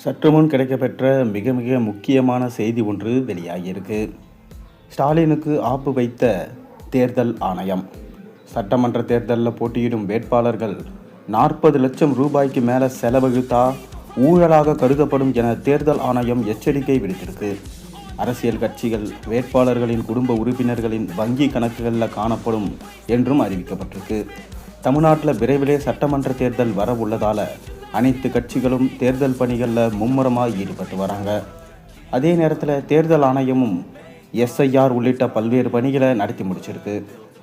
சற்றுமுன் கிடைக்கப்பெற்ற மிக மிக முக்கியமான செய்தி ஒன்று வெளியாகியிருக்கு. ஸ்டாலினுக்கு ஆப்பு வைத்த தேர்தல் ஆணையம். சட்டமன்ற தேர்தலில் போட்டியிடும் வேட்பாளர்கள் 40 லட்சம் ரூபாய்க்கு மேலே செலவழித்தா ஊழலாக கருதப்படும் என தேர்தல் ஆணையம் எச்சரிக்கை விடுத்திருக்கு. அரசியல் கட்சிகள் வேட்பாளர்களின் குடும்ப உறுப்பினர்களின் வங்கி கணக்குகளில் காணப்படும் என்றும் அறிவிக்கப்பட்டிருக்கு. தமிழ்நாட்டில் விரைவிலே சட்டமன்ற தேர்தல் வர உள்ளதால் அனைத்து கட்சிகளும் தேர்தல் பணிகளில் மும்முரமாக ஈடுபட்டு வராங்க. அதே நேரத்தில் தேர்தல் ஆணையமும் எஸ்ஐஆர் உள்ளிட்ட பல்வேறு பணிகளை நடத்தி முடிச்சிருக்கு.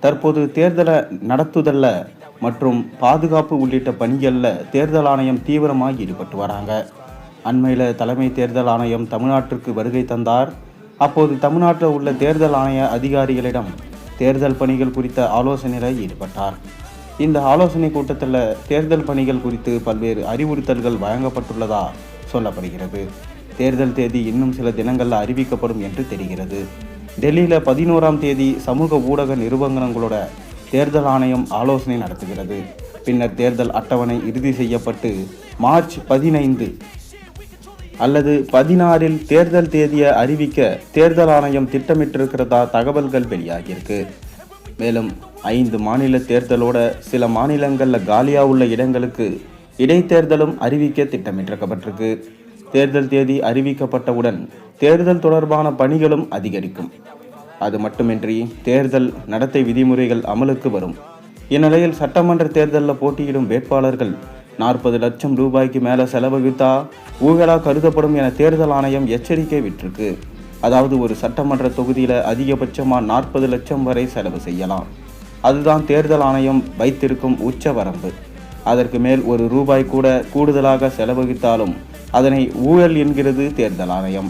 தற்போது தேர்தலை நடத்துதலில் மற்றும் பாதுகாப்பு உள்ளிட்ட பணிகளில் தேர்தல் ஆணையம் தீவிரமாக ஈடுபட்டு வராங்க. அண்மையில் தலைமை தேர்தல் ஆணையம் தமிழ்நாட்டிற்கு வருகை தந்தார். அப்போது தமிழ்நாட்டில் உள்ள தேர்தல் ஆணைய அதிகாரிகளிடம் தேர்தல் பணிகள் குறித்த ஆலோசனையில் ஈடுபட்டார். இந்த ஆலோசனை கூட்டத்தில் தேர்தல் பணிகள் குறித்து பல்வேறு அறிவுறுத்தல்கள் வழங்கப்பட்டுள்ளதா சொல்லப்படுகிறது. தேர்தல் தேதி இன்னும் சில தினங்களில் அறிவிக்கப்படும் என்று தெரிகிறது. டெல்லியில் 11ஆம் தேதி சமூக ஊடக நிறுவனங்களோட தேர்தல் ஆணையம் ஆலோசனை நடத்துகிறது. பின்னர் தேர்தல் அட்டவணை இறுதி செய்யப்பட்டு மார்ச் 15 அல்லது 16 தேர்தல் தேதியை அறிவிக்க தேர்தல் ஆணையம் திட்டமிட்டிருக்கிறதா தகவல்கள் வெளியாகியிருக்கு. மேலும் 5 மாநில தேர்தலோட சில மாநிலங்களில் காலியாக உள்ள இடங்களுக்கு இடைத்தேர்தலும் அறிவிக்க திட்டமிட்டிருக்கப்பட்டிருக்கு. தேர்தல் தேதி அறிவிக்கப்பட்டவுடன் தேர்தல் தொடர்பான பணிகளும் அதிகரிக்கும். அது மட்டுமின்றி தேர்தல் நடத்தை விதிமுறைகள் அமலுக்கு வரும். இந்நிலையில் சட்டமன்ற தேர்தலில் போட்டியிடும் வேட்பாளர்கள் 40 லட்சம் ரூபாய்க்கு மேலே செலவழித்தா ஊழலாக கருதப்படும் என தேர்தல் ஆணையம் எச்சரிக்கை விட்டிருக்கு. அதாவது ஒரு சட்டமன்ற தொகுதியில் அதிகபட்சமாக 40 லட்சம் வரை செலவு செய்யலாம். அதுதான் தேர்தல் ஆணையம் வைத்திருக்கும் உச்ச வரம்பு. அதற்கு மேல் ஒரு ரூபாய் கூட கூடுதலாக செலவழித்தாலும் அதனை ஊழல் என்கிறது தேர்தல் ஆணையம்.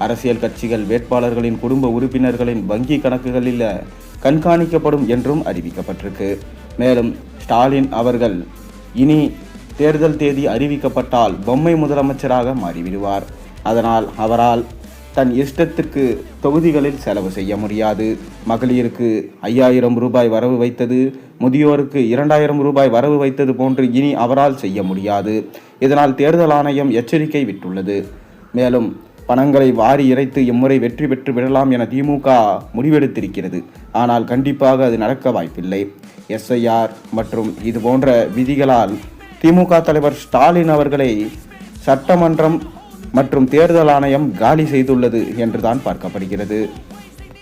அரசியல் கட்சிகள் வேட்பாளர்களின் குடும்ப உறுப்பினர்களின் வங்கி கணக்குகளில் கண்காணிக்கப்படும் என்றும் அறிவிக்கப்பட்டிருக்கு. மேலும் ஸ்டாலின் அவர்கள் இனி தேர்தல் தேதி அறிவிக்கப்பட்டால் பொம்மை முதலமைச்சராக மாறிவிடுவார். அதனால் அவரால் தன் இஷ்டத்துக்கு தொகுதிகளில் செலவு செய்ய முடியாது. மகளிருக்கு 5000 ரூபாய் வரவு வைத்தது, முதியோருக்கு 2000 ரூபாய் வரவு வைத்தது போன்று இனி அவரால் செய்ய முடியாது. இதனால் தேர்தல் ஆணையம் எச்சரிக்கை விட்டுள்ளது. மேலும் பணங்களை வாரி இறைத்து இம்முறை வெற்றி பெற்று விடலாம் என திமுக முடிவெடுத்திருக்கிறது. ஆனால் கண்டிப்பாக அது நடக்க வாய்ப்பில்லை. எஸ்ஐஆர் மற்றும் இது போன்ற விதிகளால் திமுக தலைவர் ஸ்டாலின் அவர்களை சட்டமன்றம் மற்றும் தேர்தல் ஆணையம் காலி செய்துள்ளது என்றுதான் பார்க்கப்படுகிறது.